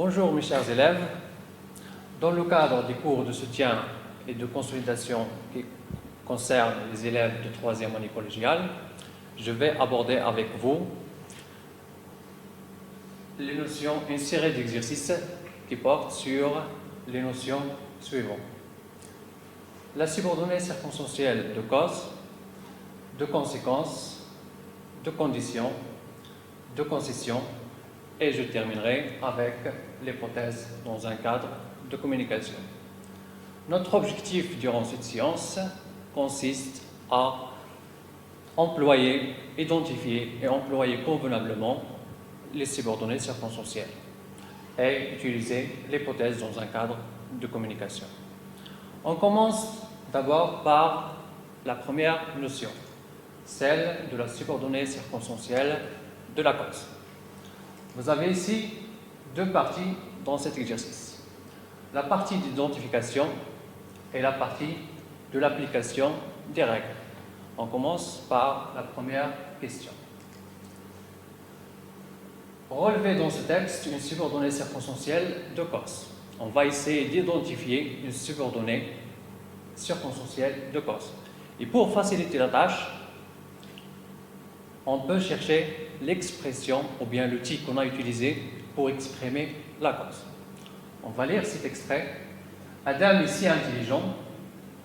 Bonjour mes chers élèves. Dans le cadre des cours de soutien et de consolidation qui concernent les élèves de 3e année collégiale, je vais aborder avec vous les notions, une série d'exercices qui portent sur les notions suivantes. La subordonnée circonstancielle de cause, de conséquence, de condition, de concession, et je terminerai avec l'hypothèse dans un cadre de communication. Notre objectif durant cette séance consiste à employer, identifier et employer convenablement les subordonnées circonstancielles et utiliser l'hypothèse dans un cadre de communication. On commence d'abord par la première notion, celle de la subordonnée circonstancielle de la cause. Vous avez ici deux parties dans cet exercice. La partie d'identification et la partie de l'application des règles. On commence par la première question. Relevez dans ce texte une subordonnée circonstancielle de cause. On va essayer d'identifier une subordonnée circonstancielle de cause. Et pour faciliter la tâche, on peut chercher l'expression ou bien l'outil qu'on a utilisé pour exprimer la cause. On va lire cet extrait. Adam est si intelligent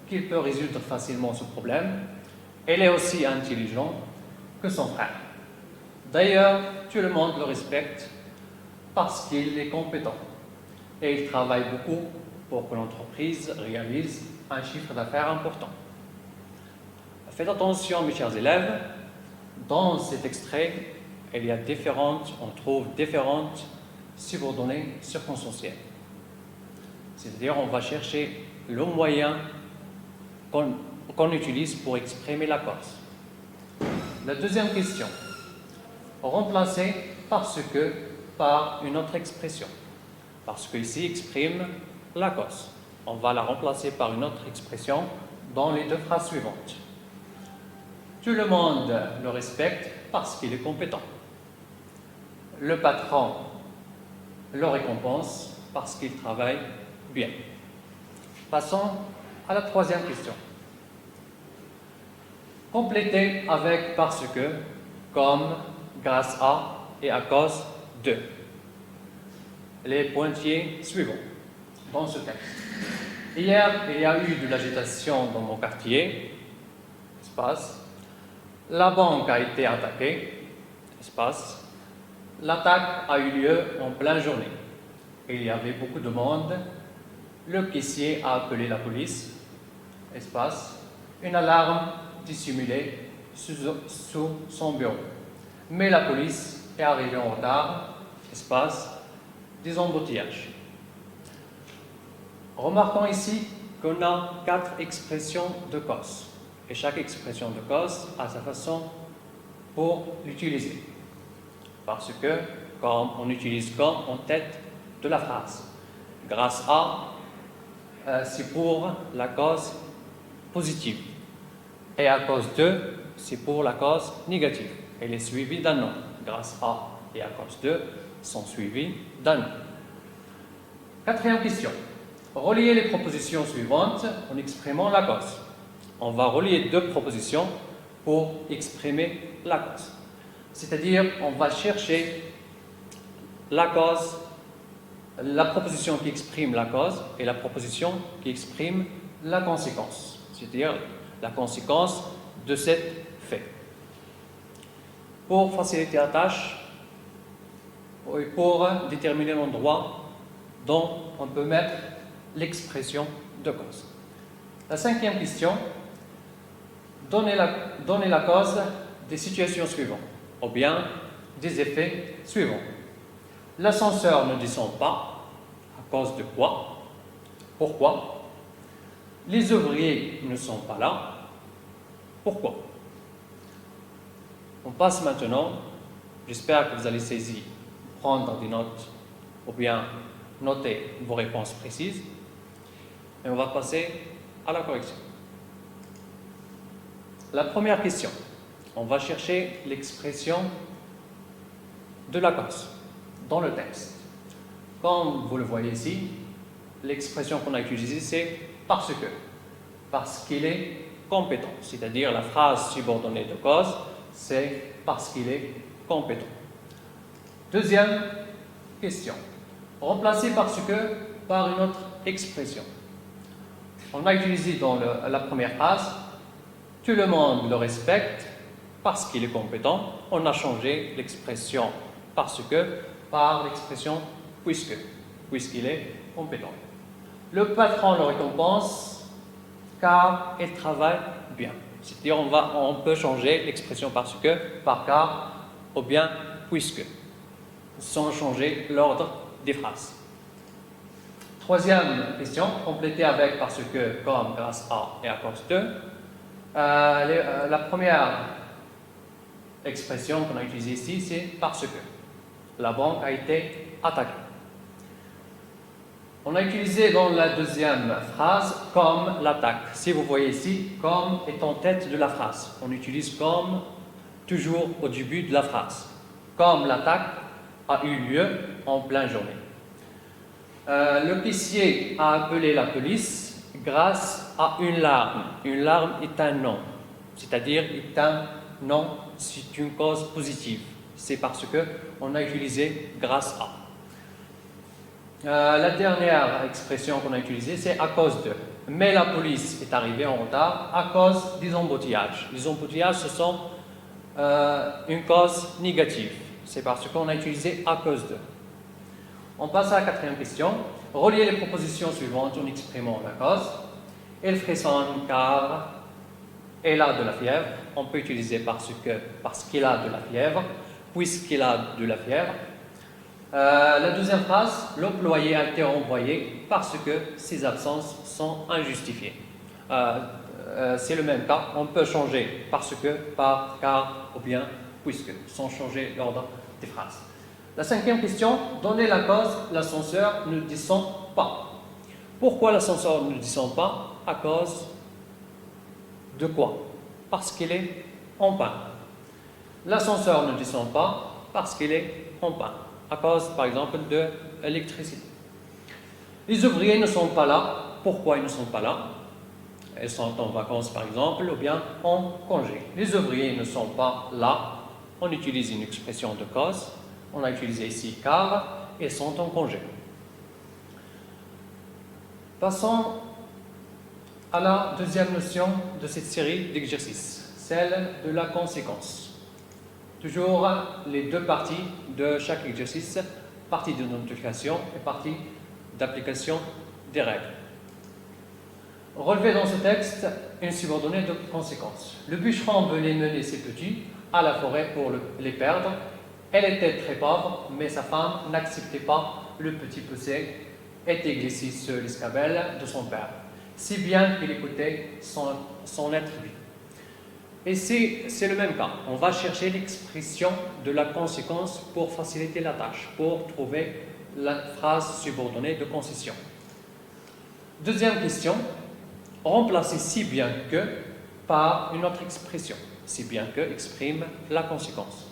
qu'il peut résoudre facilement ce problème. Elle est aussi intelligent que son frère. D'ailleurs, tout le monde le respecte parce qu'il est compétent et il travaille beaucoup pour que l'entreprise réalise un chiffre d'affaires important. Faites attention, mes chers élèves, dans cet extrait, on trouve différentes subordonnées circonstancielles. C'est-à-dire, on va chercher le moyen qu'on utilise pour exprimer la cause. La deuxième question, remplacer parce que par une autre expression. Parce qu'ici exprime la cause. On va la remplacer par une autre expression dans les deux phrases suivantes. Tout le monde le respecte parce qu'il est compétent. Le patron le récompense parce qu'il travaille bien. Passons à la troisième question. Complétez avec parce que, comme, grâce à et à cause de. Les pointillés suivants dans ce texte. Hier, il y a eu de l'agitation dans mon quartier. Espace. La banque a été attaquée. Espace. L'attaque a eu lieu en pleine journée. Il y avait beaucoup de monde. Le caissier a appelé la police. Espace. Une alarme dissimulée sous son bureau. Mais la police est arrivée en retard. Espace. Des embouteillages. Remarquons ici qu'on a 4 expressions de cause. Et chaque expression de cause a sa façon pour l'utiliser. Parce que, comme on utilise comme en tête de la phrase. Grâce à, c'est pour la cause positive. Et à cause de, c'est pour la cause négative. Elle est suivie d'un nom. Grâce à et à cause de sont suivis d'un nom. Quatrième question. Relier les propositions suivantes en exprimant la cause. On va relier deux propositions pour exprimer la cause. C'est-à-dire, on va chercher la cause, la proposition qui exprime la cause et la proposition qui exprime la conséquence. C'est-à-dire, la conséquence de cet fait. Pour faciliter la tâche, et pour déterminer l'endroit dont on peut mettre l'expression de cause. La cinquième question, donnez la cause des situations suivantes, ou bien des effets suivants. L'ascenseur ne descend pas, à cause de quoi? Pourquoi? Les ouvriers ne sont pas là, pourquoi? On passe maintenant, j'espère que vous allez saisir, prendre des notes, ou bien noter vos réponses précises, et on va passer à la correction. La première question, on va chercher l'expression de la cause dans le texte. Comme vous le voyez ici, l'expression qu'on a utilisée, c'est parce que. Parce qu'il est compétent. C'est-à-dire la phrase subordonnée de cause, c'est parce qu'il est compétent. Deuxième question. Remplacer parce que par une autre expression. On a utilisé dans la première phrase, tout le monde le respecte parce qu'il est compétent. On a changé l'expression parce que par l'expression puisque, puisqu'il est compétent. Le patron le récompense car il travaille bien. C'est-à-dire on peut changer l'expression parce que par car ou bien puisque, sans changer l'ordre des phrases. Troisième question, complétée avec parce que, comme, grâce à et à cause de. La première expression qu'on a utilisée ici, c'est parce que la banque a été attaquée. On a utilisé dans la deuxième phrase comme l'attaque. Si vous voyez ici, comme est en tête de la phrase. On utilise comme toujours au début de la phrase. Comme l'attaque a eu lieu en pleine journée. L'officier a appelé la police grâce à une larme. Une larme est un nom, c'est-à-dire est un nom, c'est une cause positive. C'est parce qu'on a utilisé grâce à. La dernière expression qu'on a utilisée, c'est à cause de. Mais la police est arrivée en retard à cause des embouteillages. Les embouteillages, ce sont une cause négative. C'est parce qu'on a utilisé à cause de. On passe à la quatrième question. Reliez les propositions suivantes en exprimant la cause. Elle frissonne car elle a de la fièvre. On peut utiliser parce qu'il a de la fièvre, puisqu'il a de la fièvre. La deuxième phrase, l'employé a été renvoyé parce que ses absences sont injustifiées. C'est le même cas. On peut changer parce que, par, car ou bien puisque, sans changer l'ordre des phrases. La cinquième question, donnez la cause, l'ascenseur ne descend pas. Pourquoi l'ascenseur ne descend pas? À cause de quoi? Parce qu'il est en panne. L'ascenseur ne descend pas parce qu'il est en panne, à cause par exemple de l'électricité. Les ouvriers ne sont pas là. Pourquoi ils ne sont pas là? Ils sont en vacances par exemple ou bien en congé. Les ouvriers ne sont pas là. On utilise une expression de cause. On a utilisé ici car ils sont en congé. Passons à la deuxième notion de cette série d'exercices, celle de la conséquence. Toujours les deux parties de chaque exercice, partie de notification et partie d'application des règles. Relevez dans ce texte une subordonnée de conséquence. Le bûcheron venait mener ses petits à la forêt pour les perdre. Elle était très pauvre, mais sa femme n'acceptait pas le petit poussé était glissé sur l'escabelle de son père, si bien qu'il écoutait son être vie. Et c'est le même cas. On va chercher l'expression de la conséquence pour faciliter la tâche, pour trouver la phrase subordonnée de concession. Deuxième question, remplacer si bien que par une autre expression. Si bien que exprime la conséquence.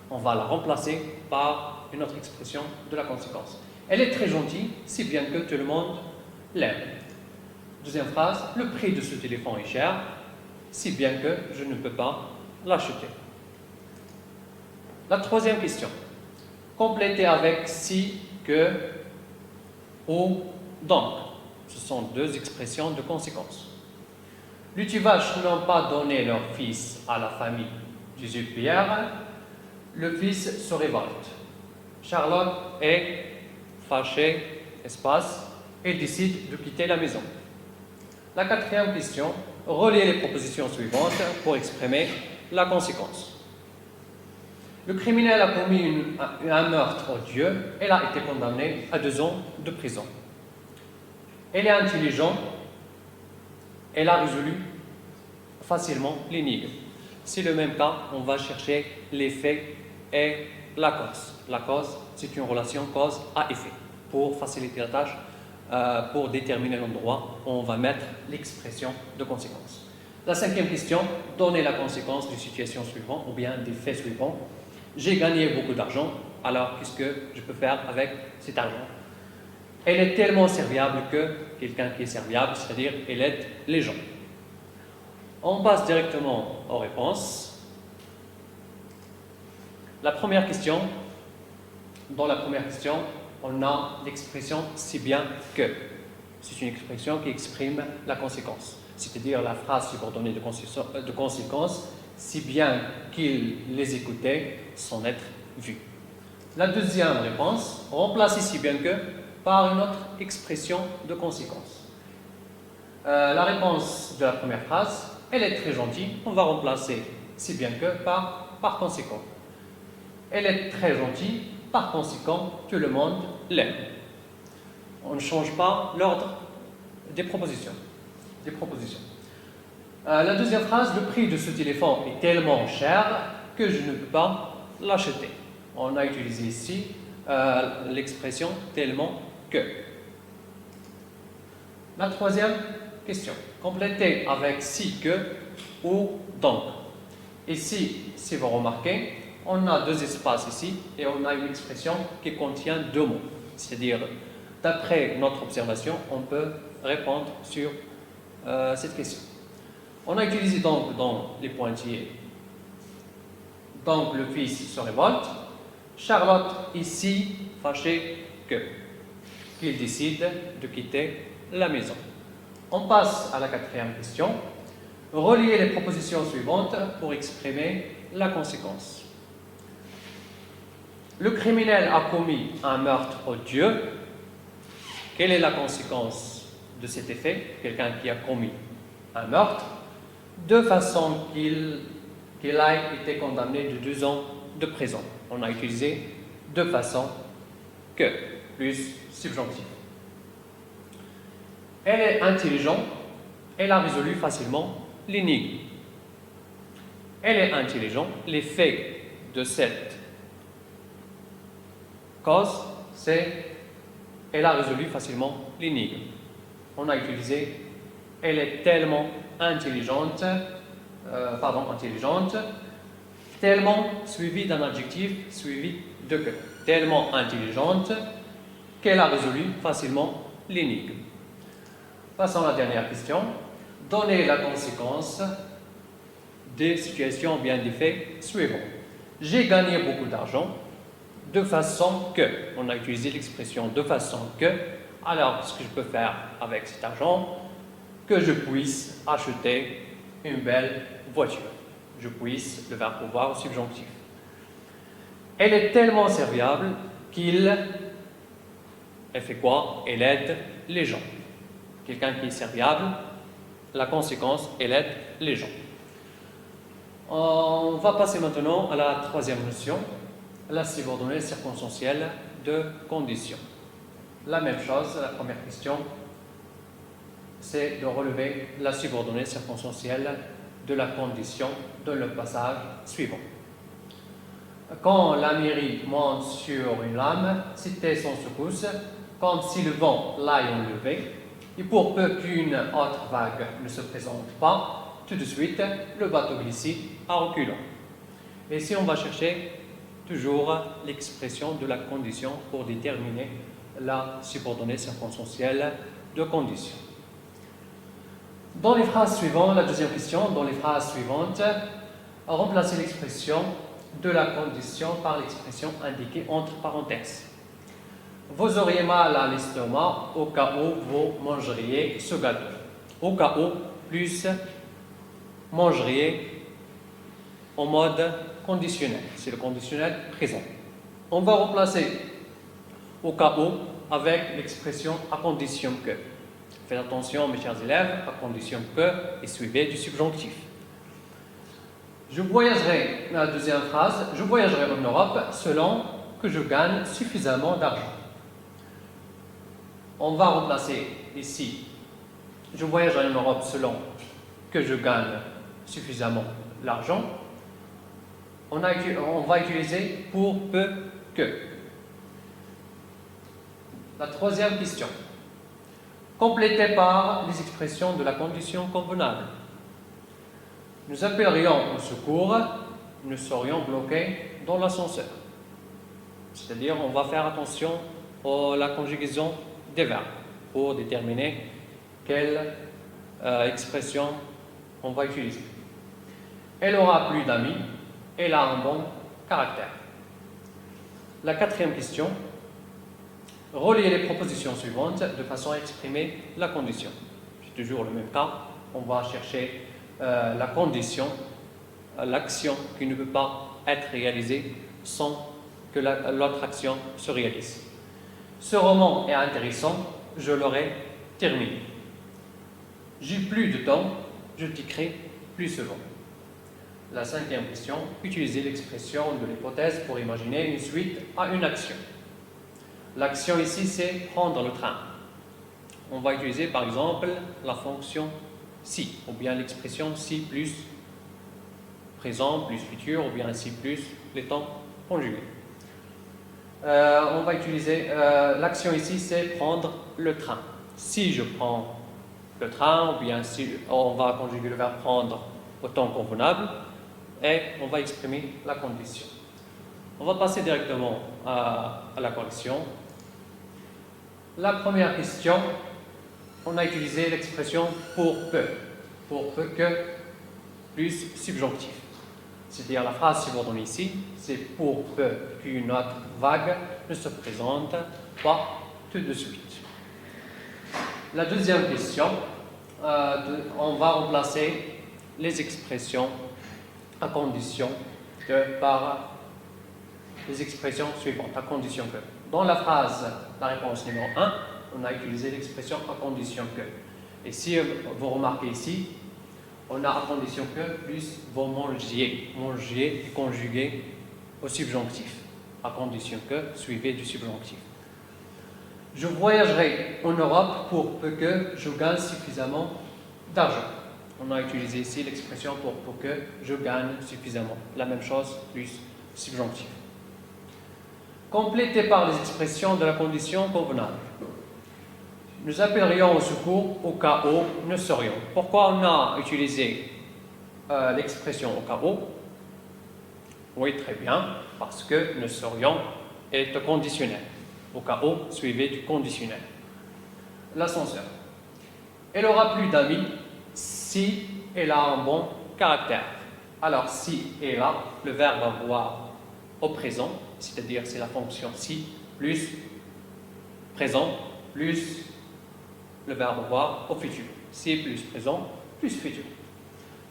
On va la remplacer par une autre expression de la conséquence. Elle est très gentille, si bien que tout le monde l'aime. Deuxième phrase, le prix de ce téléphone est cher, si bien que je ne peux pas l'acheter. La troisième question, compléter avec si, que ou donc. Ce sont deux expressions de conséquence. Les Tuvaches n'ont pas donné leur fils à la famille Jésus-Pierre. Le fils se révolte. Charlotte est fâchée, espace, et décide de quitter la maison. La quatrième question, reliez les propositions suivantes pour exprimer la conséquence. Le criminel a commis un meurtre odieux. Elle a été condamnée à 2 ans de prison. Elle est intelligente. Elle a résolu facilement l'énigme. C'est le même cas, on va chercher l'effet et la cause. La cause, c'est une relation cause à effet. Pour faciliter la tâche, pour déterminer l'endroit, on va mettre l'expression de conséquence. La cinquième question, donner la conséquence d'une situation suivante ou bien des faits suivants. J'ai gagné beaucoup d'argent alors qu'est-ce que je peux faire avec cet argent? Elle est tellement serviable que quelqu'un qui est serviable, c'est-à-dire elle aide les gens. On passe directement aux réponses. La première question, dans la première question, on a l'expression si bien que. C'est une expression qui exprime la conséquence, c'est-à-dire la phrase subordonnée de conséquence, si bien qu'il les écoutait sans être vu. La deuxième réponse remplace si bien que par une autre expression de conséquence. La réponse de la première phrase, elle est très gentille, on va remplacer si bien que par conséquent. Elle est très gentille, par conséquent, tout le monde l'aime. On ne change pas l'ordre des propositions. La deuxième phrase, le prix de ce téléphone est tellement cher que je ne peux pas l'acheter. On a utilisé ici l'expression tellement que. La troisième question, complétez avec si, que ou donc. Ici, si vous remarquez, on a deux espaces ici et on a une expression qui contient deux mots. C'est-à-dire, d'après notre observation, on peut répondre sur cette question. On a utilisé donc dans les pointillés. Donc le fils se révolte. Charlotte ici fâchée qu'il décide de quitter la maison. On passe à la quatrième question. Reliez les propositions suivantes pour exprimer la conséquence. Le criminel a commis un meurtre odieux. Quelle est la conséquence de cet effet? Quelqu'un qui a commis un meurtre, de façon qu'il a été condamné de 2 ans de prison. On a utilisé de façon que, plus subjonctif. Elle est intelligente, elle a résolu facilement l'énigme. Elle est intelligente, l'effet de cette cause, c'est elle a résolu facilement l'énigme. On a utilisé elle est tellement intelligente, tellement suivi d'un adjectif suivi de que. Tellement intelligente qu'elle a résolu facilement l'énigme. Passons à la dernière question. Donnez la conséquence des situations bien des faits suivants. J'ai gagné beaucoup d'argent de façon que. On a utilisé l'expression de façon que. Alors, ce que je peux faire avec cet argent, que je puisse acheter une belle voiture. Je puisse le verbe pouvoir au subjonctif. Elle est tellement serviable elle fait quoi? Elle aide les gens. Quelqu'un qui est serviable, la conséquence, elle aide les gens. On va passer maintenant à la troisième notion, la subordonnée circonstancielle de condition. La même chose, la première question, c'est de relever la subordonnée circonstancielle de la condition dans le passage suivant. Quand la mairie monte sur une lame, c'était sans secousse, comme si le vent l'aille enlevé, et pour peu qu'une autre vague ne se présente pas, tout de suite, le bateau glisse à reculant. Et ici, on va chercher toujours l'expression de la condition pour déterminer la subordonnée circonstancielle de condition. Dans les phrases suivantes, la deuxième question, dans les phrases suivantes, remplacez l'expression de la condition par l'expression indiquée entre parenthèses. Vous auriez mal à l'estomac au cas où vous mangeriez ce gâteau. Au cas où, plus mangeriez en mode conditionnel. C'est le conditionnel présent. On va remplacer au cas où avec l'expression à condition que. Faites attention, mes chers élèves, à condition que et suivez du subjonctif. Je voyagerai, la deuxième phrase, je voyagerai en Europe selon que je gagne suffisamment d'argent. On va remplacer ici, je voyagerai en Europe selon que je gagne suffisamment d'argent. On va utiliser pour peu que. La troisième question. Complétez par les expressions de la condition convenable. Nous appellerions au secours, nous serions bloqués dans l'ascenseur. C'est-à-dire, on va faire attention à la conjugaison des verbes pour déterminer quelle expression on va utiliser. Elle aura plus d'amis, elle a un bon caractère. La quatrième question, relier les propositions suivantes de façon à exprimer la condition. C'est toujours le même cas, on va chercher la condition, l'action qui ne peut pas être réalisée sans que l'autre action se réalise. Ce roman est intéressant, je l'aurai terminé. J'ai plus de temps, je t'écris plus souvent. La cinquième question, utiliser l'expression de l'hypothèse pour imaginer une suite à une action. L'action ici, c'est prendre le train. On va utiliser par exemple la fonction si, ou bien l'expression si plus présent plus futur, ou bien si plus les temps conjugués. On va utiliser l'action ici, c'est prendre le train. Si je prends le train, ou bien si on va conjuguer le verbe prendre au temps convenable, et on va exprimer la condition. On va passer directement à la correction. La première question, on a utilisé l'expression pour peu que plus subjonctif. C'est-à-dire la phrase subordonnée ici, c'est pour peu qu'une autre vague ne se présente pas tout de suite. La deuxième question, on va remplacer les expressions à condition que par les expressions suivantes, à condition que. Dans la phrase, la réponse numéro 1, on a utilisé l'expression à condition que. Et si vous remarquez ici, on a à condition que plus vous mangiez. Manger est conjugué au subjonctif. À condition que, suivi du subjonctif. Je voyagerai en Europe pour peu que je gagne suffisamment d'argent. On a utilisé ici l'expression pour que je gagne suffisamment. La même chose, plus subjonctif. Complété par les expressions de la condition convenable. Nous appellerions au secours au cas où nous serions. Pourquoi on a utilisé l'expression au cas où? Oui, très bien, parce que nous serions est conditionnel. Au cas où, suivi du conditionnel. L'ascenseur. Elle aura plus d'amis si elle a un bon caractère. Alors, si elle a, le verbe avoir au présent, c'est-à-dire c'est la fonction si plus présent plus le verbe avoir au futur. Si plus présent plus futur.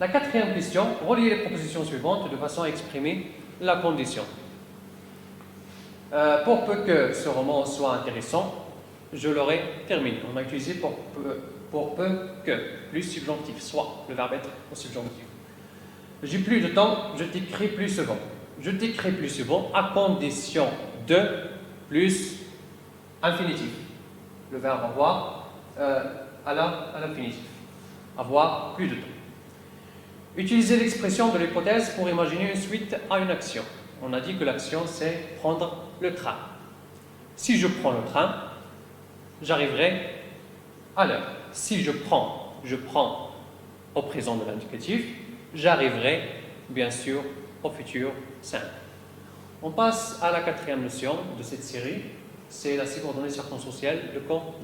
La quatrième question, relier les propositions suivantes de façon à exprimer la condition. Pour peu que ce roman soit intéressant, je l'aurai terminé. On a utilisé pour peu que, plus subjonctif, soit le verbe être au subjonctif. J'ai plus de temps, je t'écris plus souvent. Je t'écris plus souvent à condition de plus infinitif. Le verbe avoir à l'infinitif. Avoir plus de temps. Utiliser l'expression de l'hypothèse pour imaginer une suite à une action. On a dit que l'action, c'est prendre le train. Si je prends le train, j'arriverai à l'heure. Si je prends au présent de l'indicatif, j'arriverai bien sûr au futur simple. On passe à la quatrième notion de cette série, c'est la subordonnée circonstancielle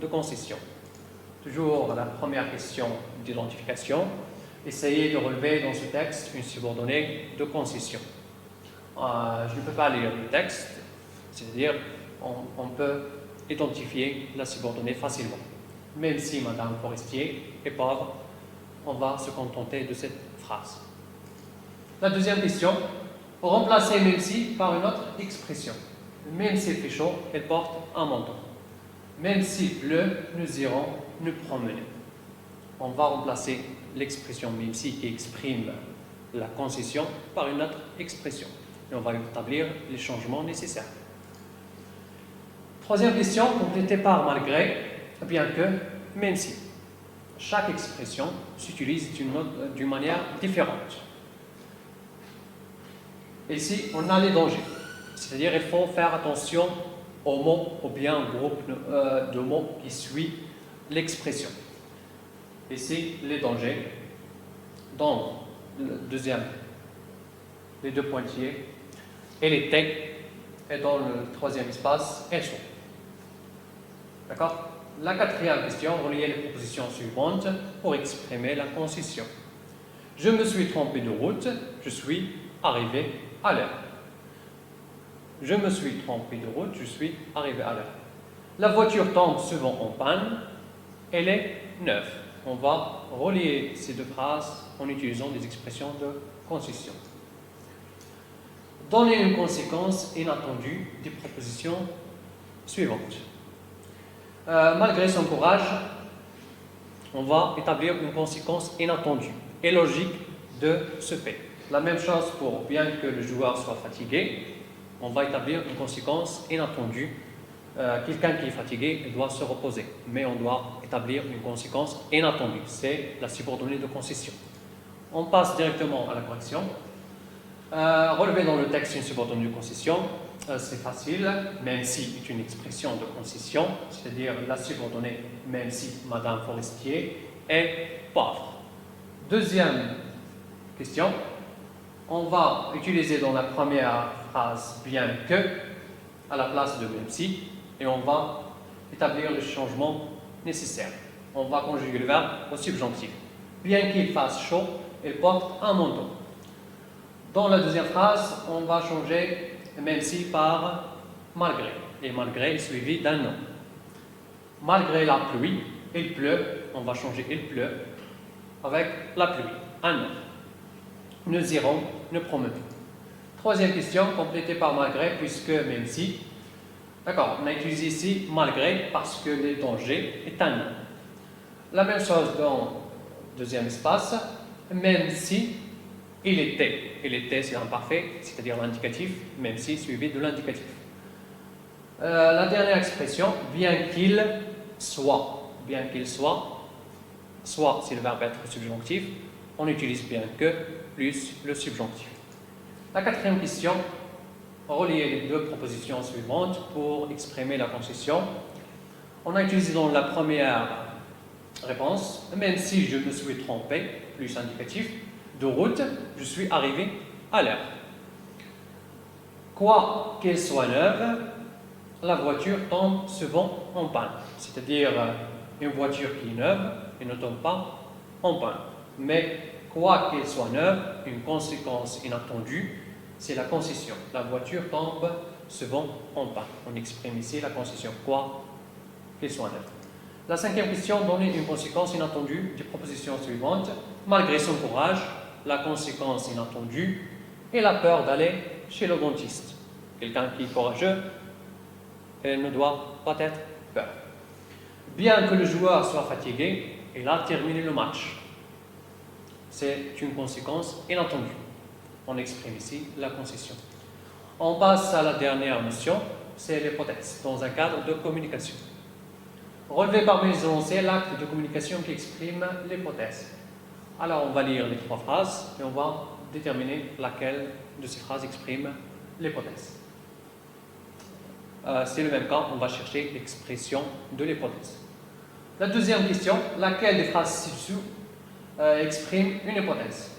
de concession. Toujours la première question d'identification. Essayez de relever dans ce texte une subordonnée de concession. Je ne peux pas lire le texte, c'est-à-dire on peut identifier la subordonnée facilement. Même si Madame Forestier est pauvre, on va se contenter de cette phrase. La deuxième question, remplacer même si par une autre expression. Même s'il fait chaud, elle porte un manteau. Même s'il pleut, nous irons nous promener. On va remplacer l'expression même si qui exprime la concession par une autre expression. Et on va établir les changements nécessaires. Troisième question, complétée par malgré, bien que, même si. Chaque expression s'utilise d'une manière différente. Ici, on a les dangers. C'est-à-dire qu'il faut faire attention aux mots ou bien au groupe de mots qui suit l'expression. Ici, les dangers. Dans le deuxième, les deux pointillés. Elle était, et dans le troisième espace, elles sont. D'accord? La quatrième question, reliez les propositions suivantes pour exprimer la concession. Je me suis trompé de route, je suis arrivé à l'heure. Je me suis trompé de route, je suis arrivé à l'heure. La voiture tombe souvent en panne, elle est neuve. On va relier ces deux phrases en utilisant des expressions de concession. Donnez une conséquence inattendue des propositions suivantes. Malgré son courage, on va établir une conséquence inattendue et logique de ce fait. La même chose pour bien que le joueur soit fatigué, on va établir une conséquence inattendue. Quelqu'un qui est fatigué doit se reposer, mais on doit établir une conséquence inattendue. C'est la subordonnée de concession. On passe directement à la correction. Relever dans le texte une subordonnée de concession, c'est facile, même si c'est une expression de concession, c'est-à-dire la subordonnée, même si Madame Forestier est pauvre. Deuxième question, on va utiliser dans la première phrase bien que à la place de même si, et on va établir le changement nécessaire. On va conjuguer le verbe au subjonctif. Bien qu'il fasse chaud, elle porte un manteau. Dans la deuxième phrase, on va changer même si par malgré. Et malgré est suivi d'un nom. Malgré la pluie, il pleut. On va changer il pleut avec la pluie. Un nom. Nous irons nous promener. Troisième question, complétée par malgré, puisque même si. D'accord, on a utilisé ici malgré parce que le danger est un nom. La même chose dans le deuxième espace, même si il était. Il était, c'est l'imparfait, c'est-à-dire l'indicatif, même si suivi de l'indicatif. La dernière expression, bien qu'il soit. Bien qu'il soit, soit c'est le verbe être subjonctif, on utilise bien que plus le subjonctif. La quatrième question, relier les deux propositions suivantes pour exprimer la concession. On a utilisé dans la première réponse, même si je me suis trompé, plus indicatif, de route, je suis arrivé à l'heure. Quoi qu'elle soit neuve, la voiture tombe souvent en panne. C'est-à-dire, une voiture qui est neuve, elle ne tombe pas en panne. Mais quoi qu'elle soit neuve, une conséquence inattendue, c'est la concession. La voiture tombe souvent en panne. On exprime ici la concession. Quoi qu'elle soit neuve. La cinquième question, donner une conséquence inattendue des propositions suivantes. Malgré son courage, la conséquence inattendue est la peur d'aller chez le dentiste. Quelqu'un qui est courageux, elle ne doit pas être peur. Bien que le joueur soit fatigué, il a terminé le match. C'est une conséquence inattendue. On exprime ici la concession. On passe à la dernière notion, c'est l'hypothèse, dans un cadre de communication. Relever parmi les énoncés l'acte de communication qui exprime l'hypothèse. Alors, on va lire les trois phrases et on va déterminer laquelle de ces phrases exprime l'hypothèse. C'est le même cas, on va chercher l'expression de l'hypothèse. La deuxième question, laquelle des phrases ci-dessous exprime une hypothèse?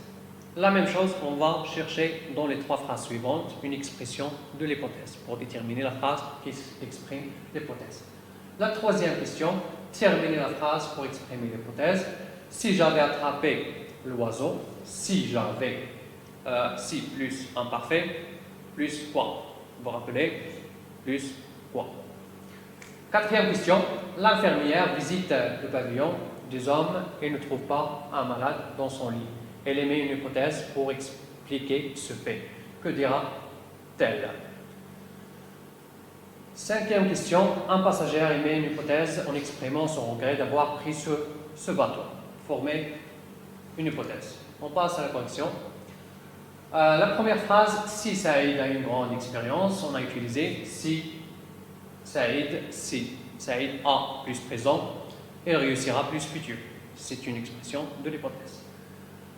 La même chose, on va chercher dans les trois phrases suivantes une expression de l'hypothèse pour déterminer la phrase qui exprime l'hypothèse. La troisième question, terminer la phrase pour exprimer l'hypothèse. Si j'avais attrapé l'oiseau, si j'avais, si plus imparfait, plus quoi? Vous vous rappelez? Plus quoi? Quatrième question, l'infirmière visite le pavillon des hommes et ne trouve pas un malade dans son lit. Elle émet une hypothèse pour expliquer ce fait. Que dira-t-elle? Cinquième question, un passager émet une hypothèse en exprimant son regret d'avoir pris ce bateau. Former une hypothèse. On passe à la correction. La première phrase, si Saïd a une grande expérience, on a utilisé si Saïd a plus présent et réussira plus futur. C'est une expression de l'hypothèse.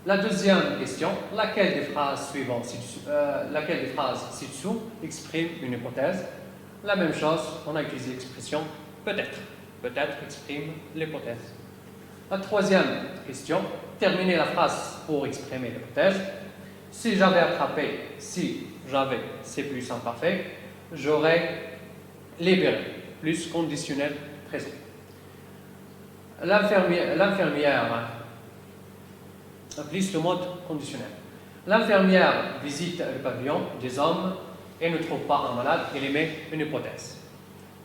La deuxième question, laquelle des phrases ci-dessous exprime une hypothèse? La même chose, on a utilisé l'expression peut-être. Peut-être exprime l'hypothèse. La troisième question, terminer la phrase pour exprimer l'hypothèse. Si j'avais attrapé, si j'avais, c'est plus imparfait. j'aurais libéré, plus conditionnel présent. L'infirmière, plus le mode conditionnel. L'infirmière visite le pavillon des hommes et ne trouve pas un malade, elle émet une hypothèse.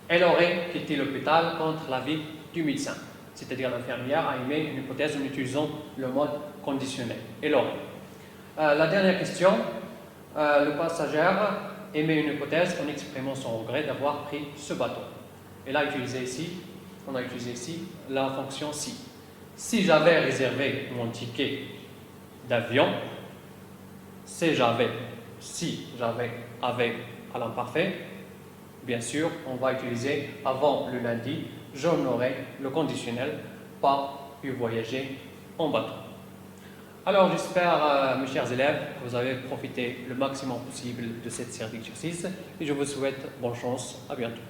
Elle aurait quitté l'hôpital contre l'avis du médecin. C'est-à-dire l'infirmière a émis une hypothèse en utilisant le mode conditionnel. Elle aurait. La dernière question, le passager émet une hypothèse en exprimant son regret d'avoir pris ce bateau. Et là, on a utilisé ici la fonction si. Si j'avais réservé mon ticket d'avion, si j'avais à l'imparfait, bien sûr, on va utiliser avant le lundi, j'en aurais le conditionnel, pas pu voyager en bateau. Alors, j'espère, mes chers élèves, que vous avez profité le maximum possible de cette série d'exercices et je vous souhaite bonne chance. À bientôt.